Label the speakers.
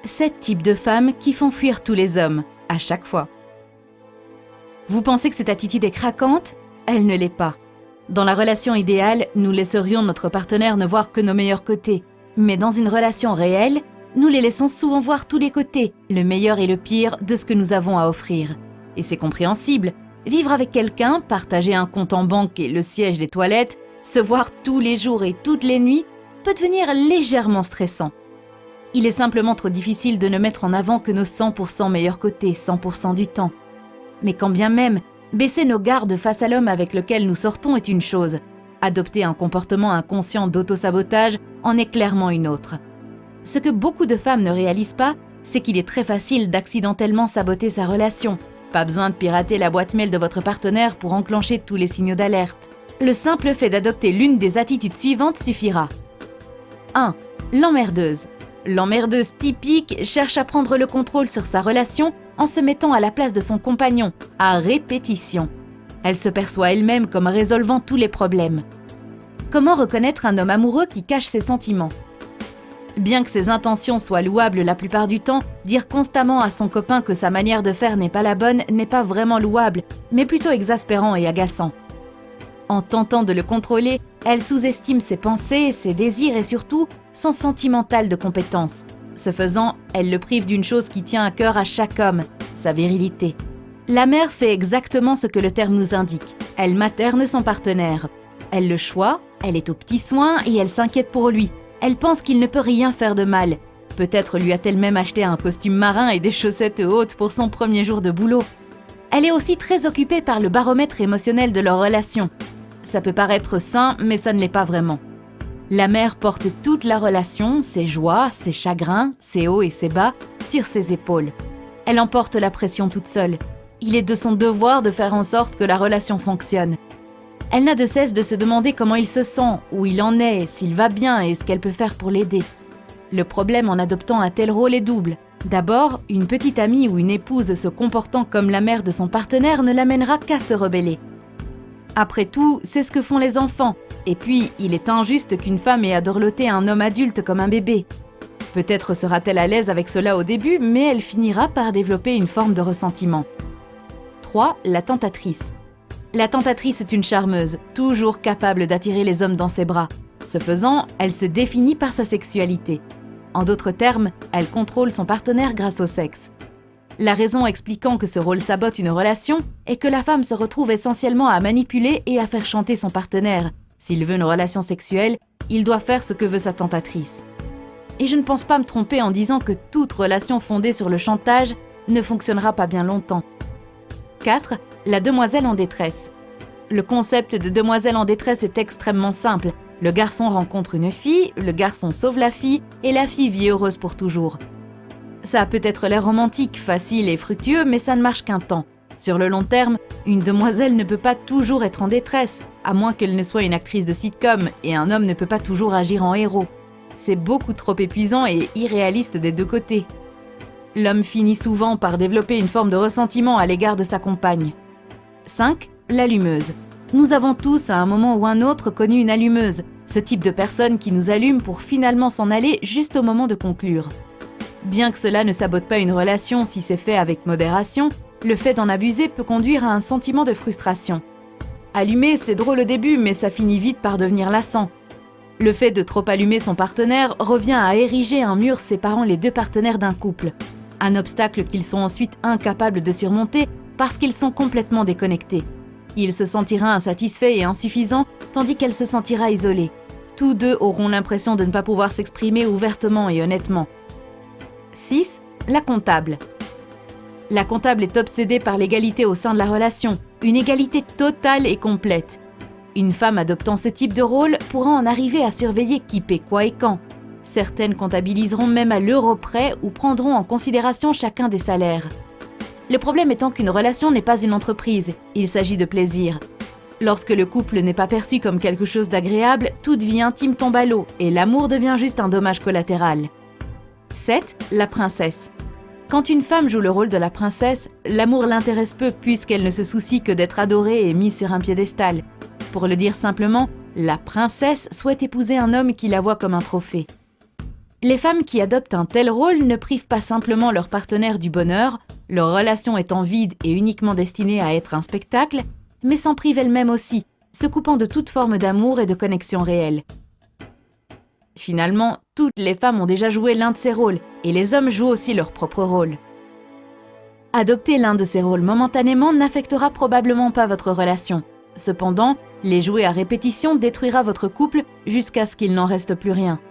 Speaker 1: 7 types de femmes qui font fuir tous les hommes, à chaque fois. Vous pensez que cette attitude est craquante? Elle ne l'est pas. Dans la relation idéale, nous laisserions notre partenaire ne voir que nos meilleurs côtés. Mais dans une relation réelle, nous les laissons souvent voir tous les côtés, le meilleur et le pire de ce que nous avons à offrir. Et c'est compréhensible. Vivre avec quelqu'un, partager un compte en banque et le siège des toilettes, se voir tous les jours et toutes les nuits, peut devenir légèrement stressant. Il est simplement trop difficile de ne mettre en avant que nos 100% meilleurs côtés, 100% du temps. Mais quand bien même, baisser nos gardes face à l'homme avec lequel nous sortons est une chose. Adopter un comportement inconscient d'autosabotage en est clairement une autre. Ce que beaucoup de femmes ne réalisent pas, c'est qu'il est très facile d'accidentellement saboter sa relation. Pas besoin de pirater la boîte mail de votre partenaire pour enclencher tous les signaux d'alerte. Le simple fait d'adopter l'une des attitudes suivantes suffira. 1. L'emmerdeuse. L'emmerdeuse typique cherche à prendre le contrôle sur sa relation en se mettant à la place de son compagnon, à répétition. Elle se perçoit elle-même comme résolvant tous les problèmes. Comment reconnaître un homme amoureux qui cache ses sentiments? Bien que ses intentions soient louables la plupart du temps, dire constamment à son copain que sa manière de faire n'est pas la bonne n'est pas vraiment louable, mais plutôt exaspérant et agaçant. En tentant de le contrôler, elle sous-estime ses pensées, ses désirs et surtout son sentimental de compétence. Ce faisant, elle le prive d'une chose qui tient à cœur à chaque homme, sa virilité. La mère fait exactement ce que le terme nous indique. Elle materne son partenaire. Elle le choisit, elle est aux petits soins et elle s'inquiète pour lui. Elle pense qu'il ne peut rien faire de mal. Peut-être lui a-t-elle même acheté un costume marin et des chaussettes hautes pour son premier jour de boulot. Elle est aussi très occupée par le baromètre émotionnel de leur relation. Ça peut paraître sain, mais ça ne l'est pas vraiment. La mère porte toute la relation, ses joies, ses chagrins, ses hauts et ses bas, sur ses épaules. Elle en porte la pression toute seule. Il est de son devoir de faire en sorte que la relation fonctionne. Elle n'a de cesse de se demander comment il se sent, où il en est, s'il va bien et ce qu'elle peut faire pour l'aider. Le problème en adoptant un tel rôle est double. D'abord, une petite amie ou une épouse se comportant comme la mère de son partenaire ne l'amènera qu'à se rebeller. Après tout, c'est ce que font les enfants. Et puis, il est injuste qu'une femme ait à dorloter un homme adulte comme un bébé. Peut-être sera-t-elle à l'aise avec cela au début, mais elle finira par développer une forme de ressentiment. 3. La tentatrice. La tentatrice est une charmeuse, toujours capable d'attirer les hommes dans ses bras. Ce faisant, elle se définit par sa sexualité. En d'autres termes, elle contrôle son partenaire grâce au sexe. La raison expliquant que ce rôle sabote une relation est que la femme se retrouve essentiellement à manipuler et à faire chanter son partenaire. S'il veut une relation sexuelle, il doit faire ce que veut sa tentatrice. Et je ne pense pas me tromper en disant que toute relation fondée sur le chantage ne fonctionnera pas bien longtemps. 4. La demoiselle en détresse. Le concept de demoiselle en détresse est extrêmement simple. Le garçon rencontre une fille, le garçon sauve la fille et la fille vit heureuse pour toujours. Ça a peut-être l'air romantique, facile et fructueux, mais ça ne marche qu'un temps. Sur le long terme, une demoiselle ne peut pas toujours être en détresse, à moins qu'elle ne soit une actrice de sitcom, et un homme ne peut pas toujours agir en héros. C'est beaucoup trop épuisant et irréaliste des deux côtés. L'homme finit souvent par développer une forme de ressentiment à l'égard de sa compagne. 5. L'allumeuse. Nous avons tous, à un moment ou un autre, connu une allumeuse, ce type de personne qui nous allume pour finalement s'en aller juste au moment de conclure. Bien que cela ne sabote pas une relation si c'est fait avec modération, le fait d'en abuser peut conduire à un sentiment de frustration. Allumer, c'est drôle au début, mais ça finit vite par devenir lassant. Le fait de trop allumer son partenaire revient à ériger un mur séparant les deux partenaires d'un couple. Un obstacle qu'ils sont ensuite incapables de surmonter parce qu'ils sont complètement déconnectés. Il se sentira insatisfait et insuffisant, tandis qu'elle se sentira isolée. Tous deux auront l'impression de ne pas pouvoir s'exprimer ouvertement et honnêtement. 6. La comptable. La comptable est obsédée par l'égalité au sein de la relation, une égalité totale et complète. Une femme adoptant ce type de rôle pourra en arriver à surveiller qui paie quoi et quand. Certaines comptabiliseront même à l'euro près ou prendront en considération chacun des salaires. Le problème étant qu'une relation n'est pas une entreprise, il s'agit de plaisir. Lorsque le couple n'est pas perçu comme quelque chose d'agréable, toute vie intime tombe à l'eau et l'amour devient juste un dommage collatéral. 7. La princesse. Quand une femme joue le rôle de la princesse, l'amour l'intéresse peu puisqu'elle ne se soucie que d'être adorée et mise sur un piédestal. Pour le dire simplement, la princesse souhaite épouser un homme qui la voit comme un trophée. Les femmes qui adoptent un tel rôle ne privent pas simplement leur partenaire du bonheur, leur relation étant vide et uniquement destinée à être un spectacle, mais s'en privent elles-mêmes aussi, se coupant de toute forme d'amour et de connexion réelle. Finalement, toutes les femmes ont déjà joué l'un de ces rôles, et les hommes jouent aussi leur propre rôle. Adopter l'un de ces rôles momentanément n'affectera probablement pas votre relation. Cependant, les jouer à répétition détruira votre couple jusqu'à ce qu'il n'en reste plus rien.